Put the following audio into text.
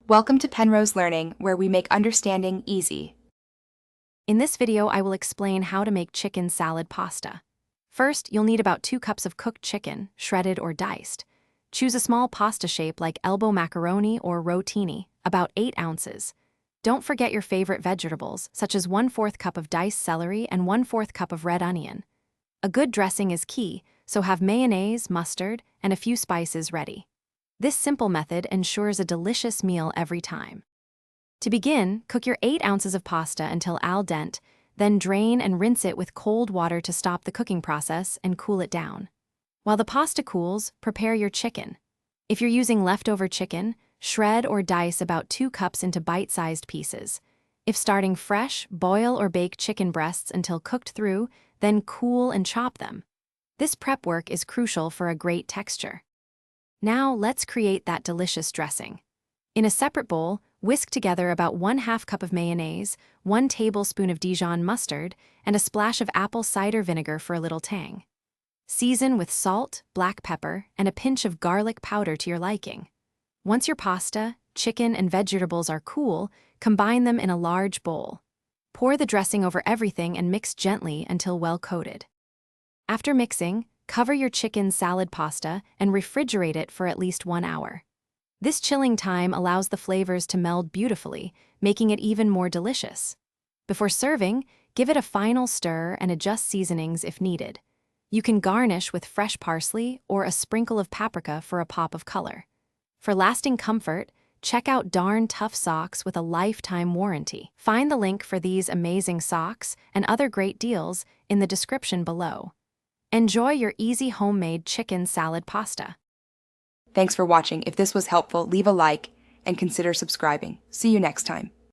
Welcome to Penrose Learning, where we make understanding easy. In this video, I will explain how to make chicken salad pasta. First, you'll need about 2 cups of cooked chicken, shredded or diced. Choose a small pasta shape like elbow macaroni or rotini, about 8 ounces. Don't forget your favorite vegetables, such as 1/4 cup of diced celery and 1/4 cup of red onion. A good dressing is key, so have mayonnaise, mustard, and a few spices ready. This simple method ensures a delicious meal every time. To begin, cook your 8 ounces of pasta until al dente, then drain and rinse it with cold water to stop the cooking process and cool it down. While the pasta cools, prepare your chicken. If you're using leftover chicken, shred or dice about 2 cups into bite-sized pieces. If starting fresh, boil or bake chicken breasts until cooked through, then cool and chop them. This prep work is crucial for a great texture. Now let's create that delicious dressing. In a separate bowl, whisk together about 1/2 cup of mayonnaise, 1 tablespoon of Dijon mustard, and a splash of apple cider vinegar for a little tang. Season with salt, black pepper, and a pinch of garlic powder to your liking. Once your pasta, chicken, and vegetables are cool, combine them in a large bowl. Pour the dressing over everything and mix gently until well coated. After mixing, cover your chicken salad pasta and refrigerate it for at least 1 hour. This chilling time allows the flavors to meld beautifully, making it even more delicious. Before serving, give it a final stir and adjust seasonings if needed. You can garnish with fresh parsley or a sprinkle of paprika for a pop of color. For lasting comfort, check out Darn Tough Socks with a lifetime warranty. Find the link for these amazing socks and other great deals in the description below. Enjoy your easy homemade chicken salad pasta. Thanks for watching. If this was helpful, leave a like and consider subscribing. See you next time.